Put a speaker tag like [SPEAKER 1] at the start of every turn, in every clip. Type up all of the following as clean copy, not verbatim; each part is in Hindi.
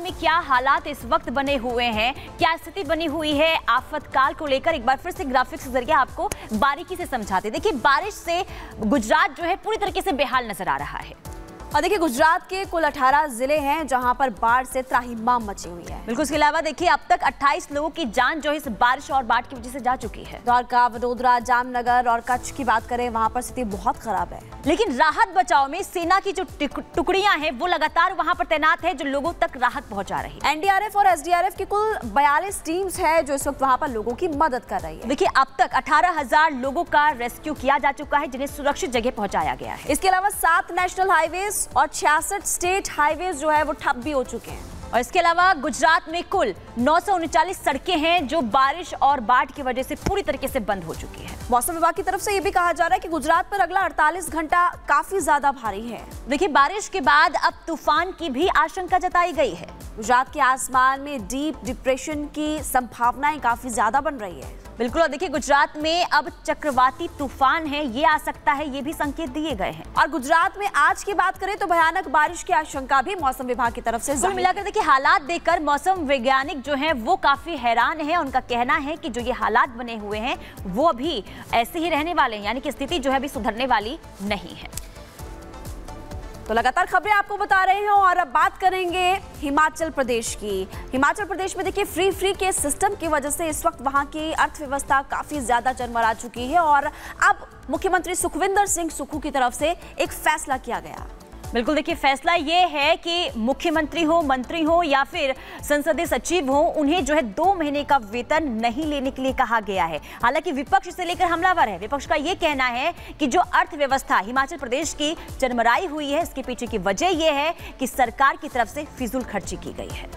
[SPEAKER 1] में क्या हालात इस वक्त बने हुए हैं, क्या स्थिति बनी हुई है आफतकाल को लेकर, एक बार फिर से ग्राफिक्स के जरिए आपको बारीकी से समझाते। देखिए, बारिश से गुजरात जो है पूरी तरीके से बेहाल नजर आ रहा है।
[SPEAKER 2] और देखिए, गुजरात के कुल 18 जिले हैं जहां पर बाढ़ से त्राहिमाम मची हुई है।
[SPEAKER 1] बिल्कुल, इसके अलावा देखिए अब तक 28 लोगों की जान जो है इस बारिश और बाढ़ की वजह से जा चुकी है।
[SPEAKER 2] द्वारका, वडोदरा, जामनगर और कच्छ की बात करें, वहां पर स्थिति बहुत खराब है।
[SPEAKER 1] लेकिन राहत बचाव में सेना की जो टुकड़ियां हैं वो लगातार वहां पर तैनात है, जो लोगों तक राहत पहुंचा रही है।
[SPEAKER 2] एनडीआरएफ और एसडीआरएफ की कुल 42 टीम्स है जो इस वक्त वहां पर लोगों की मदद कर रही है।
[SPEAKER 1] देखिए, अब तक 18,000 लोगों का रेस्क्यू किया जा चुका है, जिन्हें सुरक्षित जगह पहुंचाया गया है।
[SPEAKER 2] इसके अलावा 7 नेशनल हाईवेज और 66 स्टेट हाईवेज जो है वो ठप भी हो चुके हैं।
[SPEAKER 1] और इसके अलावा गुजरात में कुल 939 सड़कें हैं जो बारिश और बाढ़ की वजह से पूरी तरीके से बंद हो चुकी है।
[SPEAKER 2] मौसम विभाग की तरफ से ये भी कहा जा रहा है कि गुजरात पर अगला 48 घंटा काफी ज्यादा भारी है।
[SPEAKER 1] देखिए, बारिश के बाद अब तूफान की भी आशंका जताई गई है।
[SPEAKER 2] गुजरात के आसमान में डीप डिप्रेशन की संभावनाएं काफी ज्यादा बन रही है।
[SPEAKER 1] बिल्कुल, और देखिए गुजरात में अब चक्रवाती तूफान है, ये आ सकता है, ये भी संकेत दिए गए हैं।
[SPEAKER 2] और गुजरात में आज की बात करें तो भयानक बारिश की आशंका भी मौसम विभाग की तरफ से
[SPEAKER 1] कुल मिलाकर देखिए हालात देखकर मौसम वैज्ञानिक जो हैं वो काफी हैरान है। उनका कहना है कि जो ये हालात बने हुए हैं वो अभी ऐसे ही रहने वाले हैं, यानी कि स्थिति जो है अभी सुधरने वाली नहीं है।
[SPEAKER 2] तो लगातार खबरें आपको बता रहे हैं और अब बात करेंगे हिमाचल प्रदेश की। हिमाचल प्रदेश में देखिए फ्री के सिस्टम की वजह से इस वक्त वहां की अर्थव्यवस्था काफी ज्यादा चरमरा चुकी है और अब मुख्यमंत्री सुखविंदर सिंह सुक्खू की तरफ से एक फैसला किया गया।
[SPEAKER 1] बिल्कुल, देखिए फैसला ये है कि मुख्यमंत्री हो, मंत्री हो या फिर संसदीय सचिव हो, उन्हें जो है 2 महीने का वेतन नहीं लेने के लिए कहा गया है। हालांकि विपक्ष इसे लेकर हमलावर है। विपक्ष का ये कहना है कि जो अर्थव्यवस्था हिमाचल प्रदेश की चरमराई हुई है, इसके पीछे की वजह यह है कि सरकार की तरफ से फिजूल खर्ची की गई है।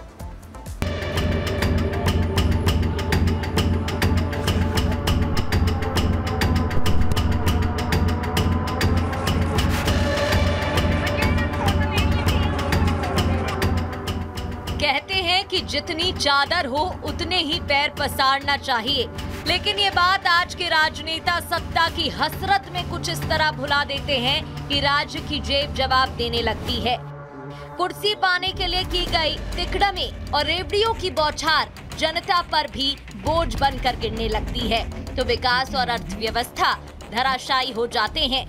[SPEAKER 3] कहते हैं कि जितनी चादर हो उतने ही पैर पसारना चाहिए, लेकिन ये बात आज के राजनेता सत्ता की हसरत में कुछ इस तरह भुला देते हैं कि राज्य की जेब जवाब देने लगती है। कुर्सी पाने के लिए की गई तिकड़मी और रेवड़ियों की बौछार जनता पर भी बोझ बनकर गिरने लगती है, तो विकास और अर्थव्यवस्था धराशायी हो जाते हैं।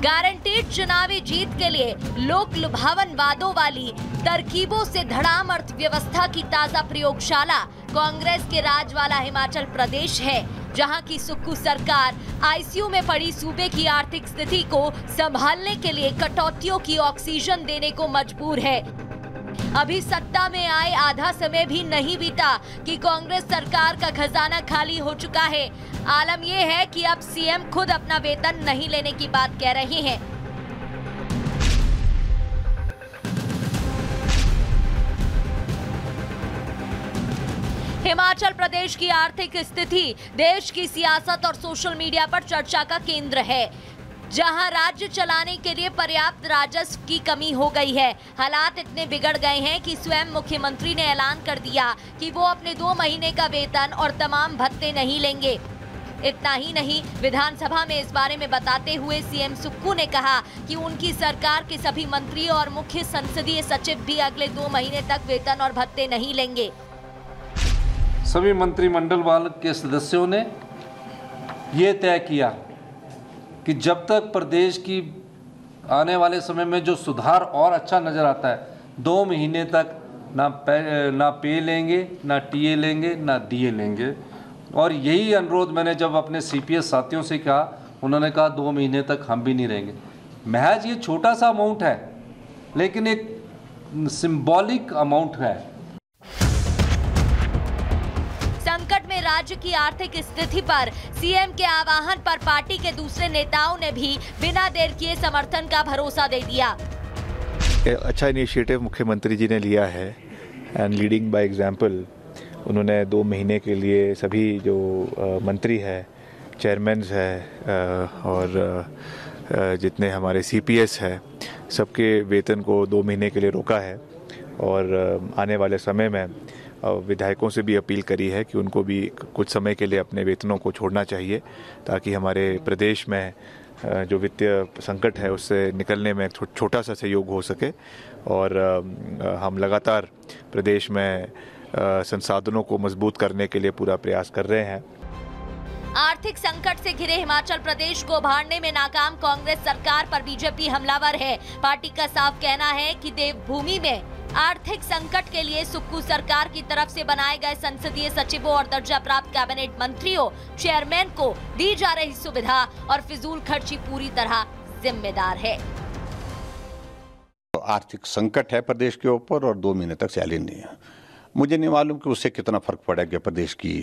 [SPEAKER 3] गारंटीड चुनावी जीत के लिए लोक लुभावन वादों वाली तरकीबों से धड़ाम अर्थव्यवस्था की ताजा प्रयोगशाला कांग्रेस के राज वाला हिमाचल प्रदेश है, जहां की सुक्खू सरकार आईसीयू में पड़ी सूबे की आर्थिक स्थिति को संभालने के लिए कटौतियों की ऑक्सीजन देने को मजबूर है। अभी सत्ता में आए आधा समय भी नहीं बीता कि कांग्रेस सरकार का खजाना खाली हो चुका है। आलम यह है कि अब सीएम खुद अपना वेतन नहीं लेने की बात कह रहे हैं। हिमाचल प्रदेश की आर्थिक स्थिति देश की सियासत और सोशल मीडिया पर चर्चा का केंद्र है, जहां राज्य चलाने के लिए पर्याप्त राजस्व की कमी हो गई है। हालात इतने बिगड़ गए हैं कि स्वयं मुख्यमंत्री ने ऐलान कर दिया कि वो अपने 2 महीने का वेतन और तमाम भत्ते नहीं लेंगे। इतना ही नहीं, विधानसभा में इस बारे में बताते हुए सीएम सुक्खू ने कहा कि उनकी सरकार के सभी मंत्री और मुख्य संसदीय सचिव भी अगले 2 महीने तक वेतन और भत्ते नहीं लेंगे।
[SPEAKER 4] सभी मंत्रिमंडल वाले के सदस्यों ने ये तय किया कि जब तक प्रदेश की आने वाले समय में जो सुधार और अच्छा नज़र आता है, 2 महीने तक ना पे लेंगे, ना टीए लेंगे, ना डीए लेंगे। और यही अनुरोध मैंने जब अपने सीपीएस साथियों से कहा, उन्होंने कहा 2 महीने तक हम भी नहीं रहेंगे। महज ये छोटा सा अमाउंट है, लेकिन एक सिंबॉलिक अमाउंट है।
[SPEAKER 3] संकट में राज्य की आर्थिक स्थिति पर सीएम के आह्वान पर पार्टी के दूसरे नेताओं ने भी बिना देर किए समर्थन का भरोसा दे दिया।
[SPEAKER 5] अच्छा इनिशिएटिव मुख्यमंत्री जी ने लिया है एंड लीडिंग बाय एग्जांपल। उन्होंने 2 महीने के लिए सभी जो मंत्री है, चेयरमैन्स है और जितने हमारे सीपीएस है, सबके वेतन को 2 महीने के लिए रोका है। और आने वाले समय में विधायकों से भी अपील करी है कि उनको भी कुछ समय के लिए अपने वेतनों को छोड़ना चाहिए, ताकि हमारे प्रदेश में जो वित्तीय संकट है उससे निकलने में छोटा सा सहयोग हो सके। और हम लगातार प्रदेश में संसाधनों को मजबूत करने के लिए पूरा प्रयास कर रहे हैं।
[SPEAKER 3] आर्थिक संकट से घिरे हिमाचल प्रदेश को उभारने में नाकाम कांग्रेस सरकार पर बीजेपी हमलावर है। पार्टी का साफ कहना है कि देवभूमि में आर्थिक संकट के लिए सुक्खू सरकार की तरफ से बनाए गए संसदीय सचिवों और दर्जा प्राप्त कैबिनेट मंत्रियों, चेयरमैन को दी जा रही सुविधा और फिजूल खर्ची पूरी तरह जिम्मेदार है।
[SPEAKER 6] आर्थिक संकट है प्रदेश के ऊपर और 2 महीने तक सैलरी नहीं है। मुझे नहीं मालूम कि उससे कितना फर्क पड़ेगा प्रदेश की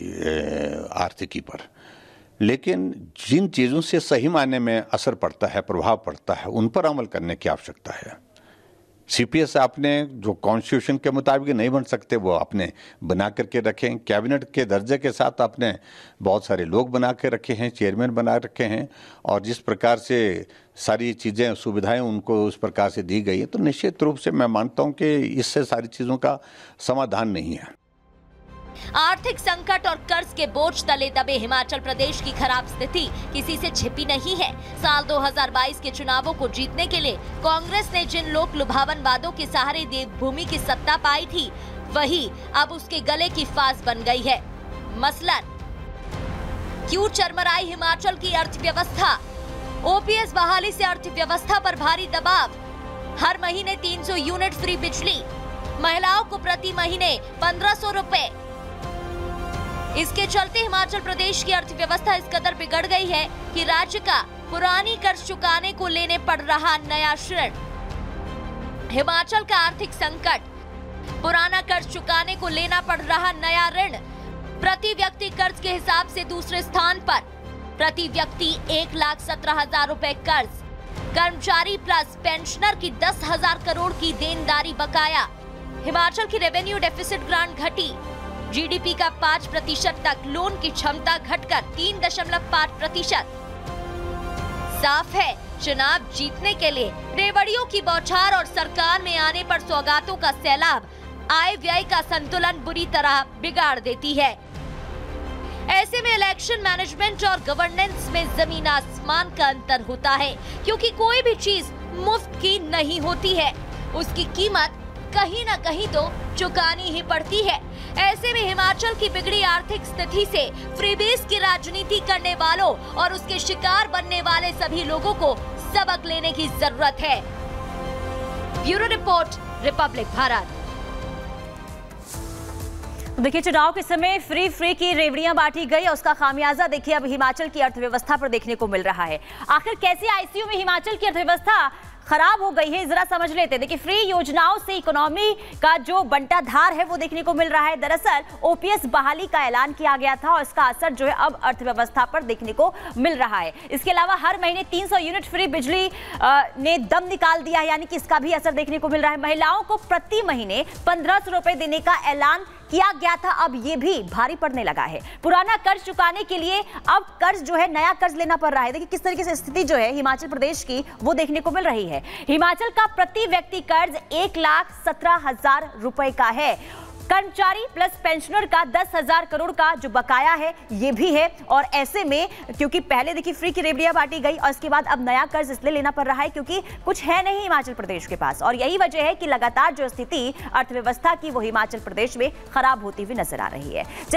[SPEAKER 6] आर्थिकी पर, लेकिन जिन चीज़ों से सही मायने में असर पड़ता है, प्रभाव पड़ता है, उन पर अमल करने की आवश्यकता है। सीपीएस आपने जो कॉन्स्टिट्यूशन के मुताबिक नहीं बन सकते वो आपने बना करके रखें। कैबिनेट के दर्जे के साथ आपने बहुत सारे लोग बना के रखे हैं, चेयरमैन बना रखे हैं, और जिस प्रकार से सारी चीज़ें सुविधाएं उनको उस प्रकार से दी गई है, तो निश्चित रूप से मैं मानता हूं कि इससे सारी चीज़ों का समाधान नहीं है।
[SPEAKER 3] आर्थिक संकट और कर्ज के बोझ तले दबे हिमाचल प्रदेश की खराब स्थिति किसी से छिपी नहीं है। साल 2022 के चुनावों को जीतने के लिए कांग्रेस ने जिन लोक लुभावन वादों के सहारे देवभूमि की सत्ता पाई थी, वही अब उसके गले की फांस बन गई है। मसलन क्यों चरमराई हिमाचल की अर्थव्यवस्था? ओपीएस बहाली से अर्थव्यवस्था पर भारी दबाव। हर महीने 300 यूनिट फ्री बिजली, महिलाओं को प्रति महीने 1500 रुपए। इसके चलते हिमाचल प्रदेश की अर्थव्यवस्था इस कदर बिगड़ गई है कि राज्य का पुरानी कर्ज चुकाने को लेने पड़ रहा नया ऋण। हिमाचल का आर्थिक संकट, पुराना कर्ज चुकाने को लेना पड़ रहा नया ऋण। प्रति व्यक्ति कर्ज के हिसाब से दूसरे स्थान पर, प्रति व्यक्ति 1,17,000 रुपए कर्ज। कर्मचारी प्लस पेंशनर की 10,000 करोड़ की देनदारी बकाया। हिमाचल की रेवेन्यू डेफिसिट ग्रांट घटी। जीडीपी का 5% तक लोन की क्षमता घटकर 3.5%। साफ है, चुनाव जीतने के लिए रेवड़ियों की बौछार और सरकार में आने पर सौगातों का सैलाब आय व्यय का संतुलन बुरी तरह बिगाड़ देती है। ऐसे में इलेक्शन मैनेजमेंट और गवर्नेंस में जमीन आसमान का अंतर होता है, क्योंकि कोई भी चीज मुफ्त की नहीं होती है, उसकी कीमत कहीं न कहीं तो चुकानी ही पड़ती है। ऐसे में हिमाचल की बिगड़ी आर्थिक स्थिति से फ्रीबीज की राजनीति करने वालों और उसके शिकार बनने वाले सभी लोगों को सबक लेने की जरूरत है। Bureau report, Republic Bharat.
[SPEAKER 1] देखिए, चुनाव के समय फ्री की रेवड़ियां बांटी गई और उसका खामियाजा देखिए अब हिमाचल की अर्थव्यवस्था पर देखने को मिल रहा है। आखिर कैसे आईसीयू में हिमाचल की अर्थव्यवस्था खराब हो गई है, जरा समझ लेते हैं। देखिए, फ्री योजनाओं से इकोनॉमी का जो बंटाधार है वो देखने को मिल रहा है। दरअसल ओपीएस बहाली का ऐलान किया गया था और इसका असर जो है अब अर्थव्यवस्था पर देखने को मिल रहा है। इसके अलावा हर महीने 300 यूनिट फ्री बिजली ने दम निकाल दिया है, यानी कि इसका भी असर देखने को मिल रहा है। महिलाओं को प्रति महीने 1500 रुपए देने का ऐलान किया गया था, अब ये भी भारी पड़ने लगा है। पुराना कर्ज चुकाने के लिए अब कर्ज जो है नया कर्ज लेना पड़ रहा है। देखिए किस तरीके से स्थिति जो है हिमाचल प्रदेश की वो देखने को मिल रही है। हिमाचल का प्रति व्यक्ति कर्ज 1,17,000 रुपए का है। कर्मचारी प्लस पेंशनर का 10,000 करोड़ का जो बकाया है ये भी है। और ऐसे में क्योंकि पहले देखिए फ्री की रेवड़ियां बांटी गई और इसके बाद अब नया कर्ज इसलिए लेना पड़ रहा है क्योंकि कुछ है नहीं हिमाचल प्रदेश के पास, और यही वजह है कि लगातार जो स्थिति अर्थव्यवस्था की वो हिमाचल प्रदेश में खराब होती हुई नजर आ रही है। चलिए